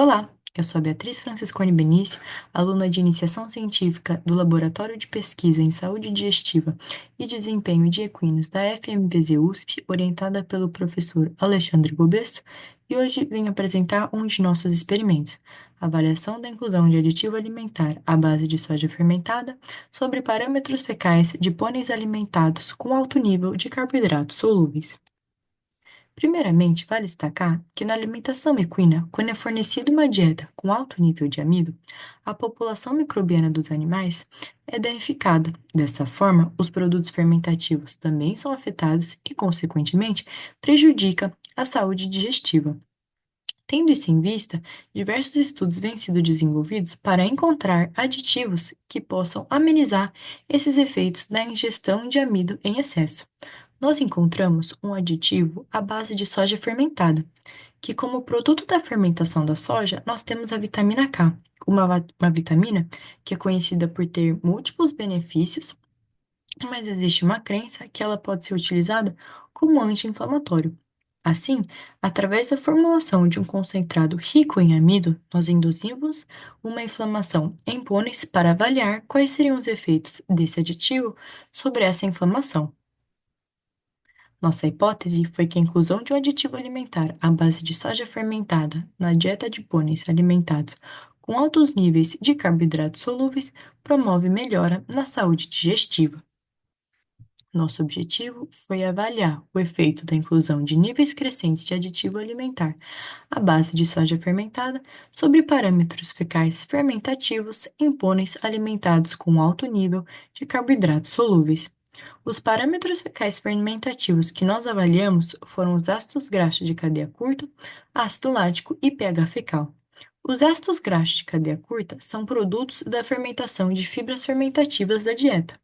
Olá, eu sou a Beatriz Franciscone Benício, aluna de iniciação científica do Laboratório de Pesquisa em Saúde Digestiva e Desempenho de Equinos da FMPZ USP, orientada pelo professor Alexandre Gobesso, e hoje vim apresentar um de nossos experimentos, a avaliação da inclusão de aditivo alimentar à base de soja fermentada sobre parâmetros fecais de pôneis alimentados com alto nível de carboidratos solúveis. Primeiramente, vale destacar que na alimentação equina, quando é fornecida uma dieta com alto nível de amido, a população microbiana dos animais é danificada. Dessa forma, os produtos fermentativos também são afetados e, consequentemente, prejudica a saúde digestiva. Tendo isso em vista, diversos estudos vêm sendo desenvolvidos para encontrar aditivos que possam amenizar esses efeitos da ingestão de amido em excesso. Nós encontramos um aditivo à base de soja fermentada, que, como produto da fermentação da soja, nós temos a vitamina K, uma vitamina que é conhecida por ter múltiplos benefícios, mas existe uma crença que ela pode ser utilizada como anti-inflamatório. Assim, através da formulação de um concentrado rico em amido, nós induzimos uma inflamação em pôneis para avaliar quais seriam os efeitos desse aditivo sobre essa inflamação. Nossa hipótese foi que a inclusão de um aditivo alimentar à base de soja fermentada na dieta de pôneis alimentados com altos níveis de carboidratos solúveis promove melhora na saúde digestiva. Nosso objetivo foi avaliar o efeito da inclusão de níveis crescentes de aditivo alimentar à base de soja fermentada sobre parâmetros fecais fermentativos em pôneis alimentados com alto nível de carboidratos solúveis. Os parâmetros fecais fermentativos que nós avaliamos foram os ácidos graxos de cadeia curta, ácido lático e pH fecal. Os ácidos graxos de cadeia curta são produtos da fermentação de fibras fermentativas da dieta.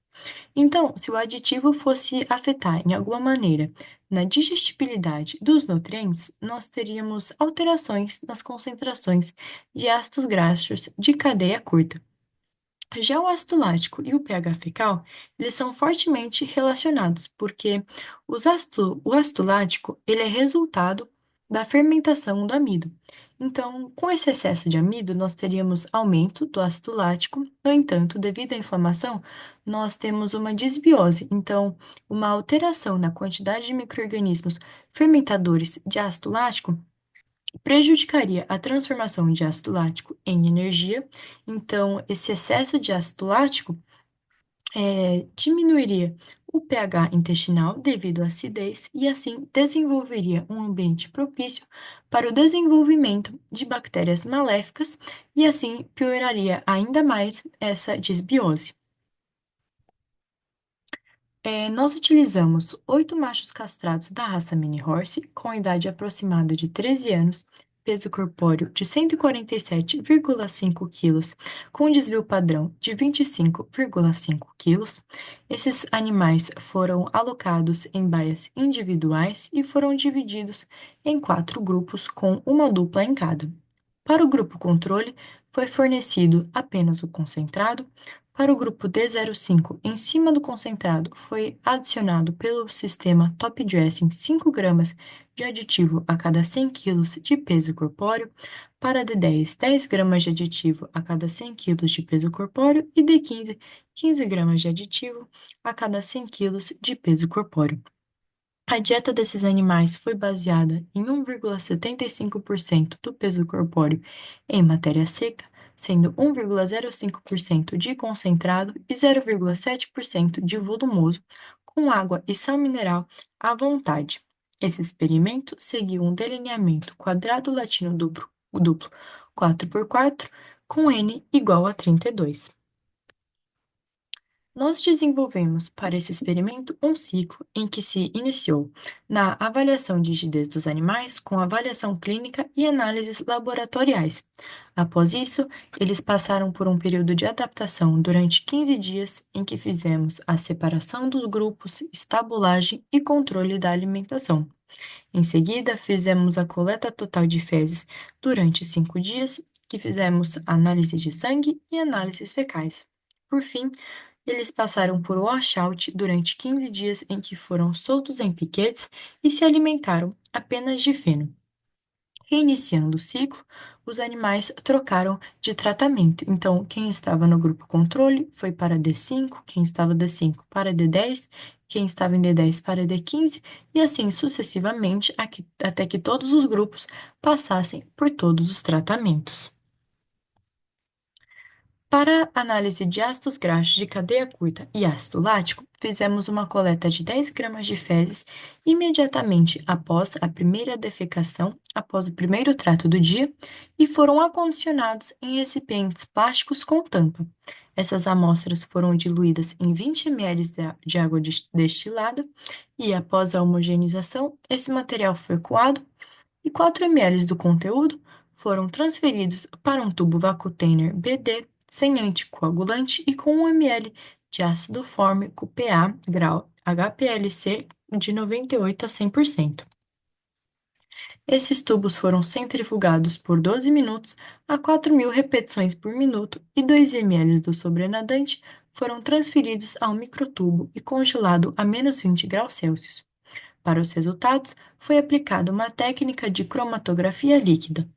Então, se o aditivo fosse afetar em alguma maneira na digestibilidade dos nutrientes, nós teríamos alterações nas concentrações de ácidos graxos de cadeia curta. Já o ácido lático e o pH fecal, eles são fortemente relacionados, porque o ácido lático, ele é resultado da fermentação do amido. Então, com esse excesso de amido, nós teríamos aumento do ácido lático. No entanto, devido à inflamação, nós temos uma disbiose, então, uma alteração na quantidade de micro-organismos fermentadores de ácido lático prejudicaria a transformação de ácido lático em energia. Então, esse excesso de ácido lático diminuiria o pH intestinal devido à acidez e, assim, desenvolveria um ambiente propício para o desenvolvimento de bactérias maléficas e, assim, pioraria ainda mais essa disbiose. Nós utilizamos 8 machos castrados da raça Mini Horse, com idade aproximada de 13 anos, peso corpóreo de 147,5 quilos, com desvio padrão de 25,5 quilos. Esses animais foram alocados em baias individuais e foram divididos em 4 grupos, com uma dupla em cada. Para o grupo controle, foi fornecido apenas o concentrado. Para o grupo D05, em cima do concentrado, foi adicionado pelo sistema Top Dressing 5 gramas de aditivo a cada 100 quilos de peso corpóreo. Para D10, 10 gramas de aditivo a cada 100 quilos de peso corpóreo. E D15, 15 gramas de aditivo a cada 100 quilos de peso corpóreo. A dieta desses animais foi baseada em 1,75% do peso corpóreo em matéria seca, sendo 1,05% de concentrado e 0,7% de volumoso, com água e sal mineral à vontade. Esse experimento seguiu um delineamento quadrado latino duplo 4x4, com n igual a 32. Nós desenvolvemos para esse experimento um ciclo em que se iniciou na avaliação de rigidez dos animais com avaliação clínica e análises laboratoriais. Após isso, eles passaram por um período de adaptação durante 15 dias em que fizemos a separação dos grupos, estabulagem e controle da alimentação. Em seguida, fizemos a coleta total de fezes durante 5 dias, que fizemos análise de sangue e análises fecais. Por fim, eles passaram por washout durante 15 dias em que foram soltos em piquetes e se alimentaram apenas de feno. Reiniciando o ciclo, os animais trocaram de tratamento. Então, quem estava no grupo controle foi para D5, quem estava D5 para D10, quem estava em D10 para D15, e assim sucessivamente, até que todos os grupos passassem por todos os tratamentos. Para a análise de ácidos graxos de cadeia curta e ácido lático, fizemos uma coleta de 10 gramas de fezes imediatamente após a primeira defecação, após o primeiro trato do dia, e foram acondicionados em recipientes plásticos com tampa. Essas amostras foram diluídas em 20 ml de água destilada e, após a homogeneização, esse material foi coado e 4 ml do conteúdo foram transferidos para um tubo Vacutainer BD sem anticoagulante e com 1 ml de ácido fórmico PA grau HPLC de 98 a 100%. Esses tubos foram centrifugados por 12 minutos a 4.000 repetições por minuto e 2 ml do sobrenadante foram transferidos ao microtubo e congelado a menos 20 graus Celsius. Para os resultados, foi aplicada uma técnica de cromatografia líquida.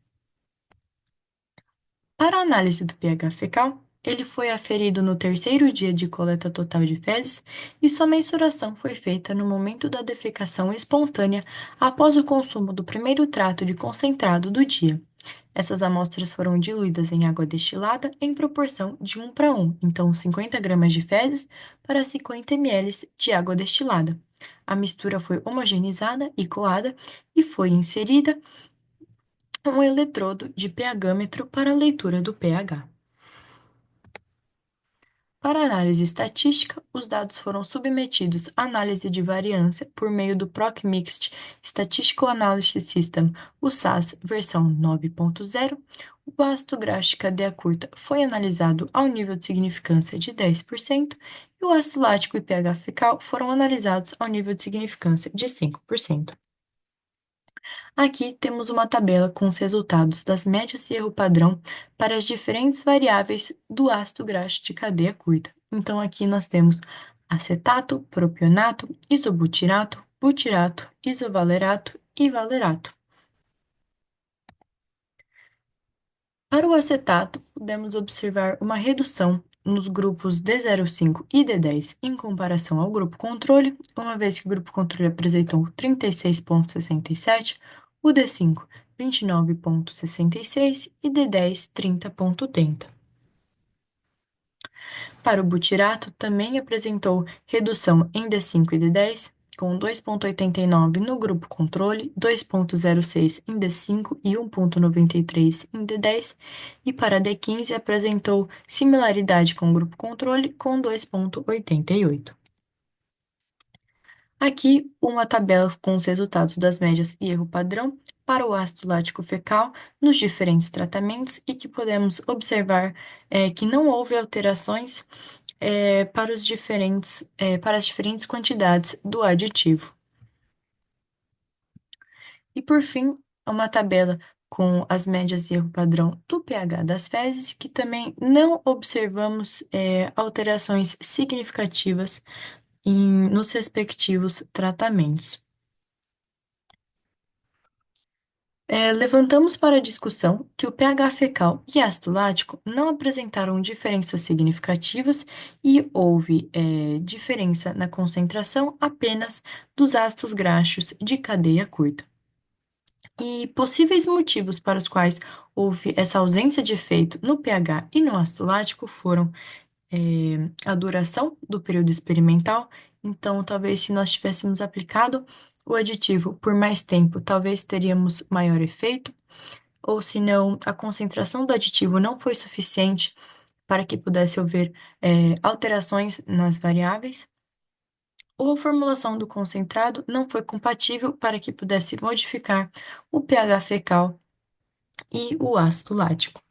Para a análise do pH fecal, ele foi aferido no terceiro dia de coleta total de fezes e sua mensuração foi feita no momento da defecação espontânea após o consumo do primeiro trato de concentrado do dia. Essas amostras foram diluídas em água destilada em proporção de 1 para 1, então 50 gramas de fezes para 50 ml de água destilada. A mistura foi homogeneizada e coada e foi inserida um eletrodo de pHmetro para a leitura do pH. Para análise estatística, os dados foram submetidos à análise de variância por meio do ProcMixed Statistical Analysis System, o SAS versão 9.0. O ácido graxo de cadeia curta foi analisado ao nível de significância de 10% e o ácido lático e pH fecal foram analisados ao nível de significância de 5%. Aqui temos uma tabela com os resultados das médias e erro padrão para as diferentes variáveis do ácido graxo de cadeia curta. Então, aqui nós temos acetato, propionato, isobutirato, butirato, isovalerato e valerato. Para o acetato, podemos observar uma redução nos grupos D05 e D10 em comparação ao grupo controle, uma vez que o grupo controle apresentou 36,67, o D5 29,66 e D10 30,30. Para o butirato, também apresentou redução em D5 e D10, com 2,89 no grupo controle, 2,06 em D5 e 1,93 em D10, e para D15 apresentou similaridade com o grupo controle, com 2,88. Aqui, uma tabela com os resultados das médias e erro padrão para o ácido lático fecal nos diferentes tratamentos e que podemos observar que não houve alterações para as diferentes quantidades do aditivo. E por fim, uma tabela com as médias e erro padrão do pH das fezes, que também não observamos alterações significativas nos respectivos tratamentos. Levantamos para discussão que o pH fecal e ácido lático não apresentaram diferenças significativas e houve diferença na concentração apenas dos ácidos graxos de cadeia curta. E possíveis motivos para os quais houve essa ausência de efeito no pH e no ácido lático foram a duração do período experimental. Então, talvez se nós tivéssemos aplicado o aditivo por mais tempo, talvez teríamos maior efeito, ou se não, a concentração do aditivo não foi suficiente para que pudesse haver alterações nas variáveis, ou a formulação do concentrado não foi compatível para que pudesse modificar o pH fecal e o ácido lático.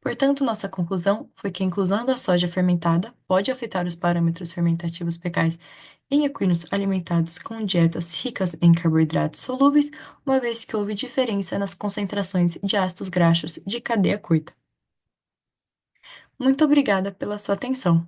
Portanto, nossa conclusão foi que a inclusão da soja fermentada pode afetar os parâmetros fermentativos fecais em equinos alimentados com dietas ricas em carboidratos solúveis, uma vez que houve diferença nas concentrações de ácidos graxos de cadeia curta. Muito obrigada pela sua atenção.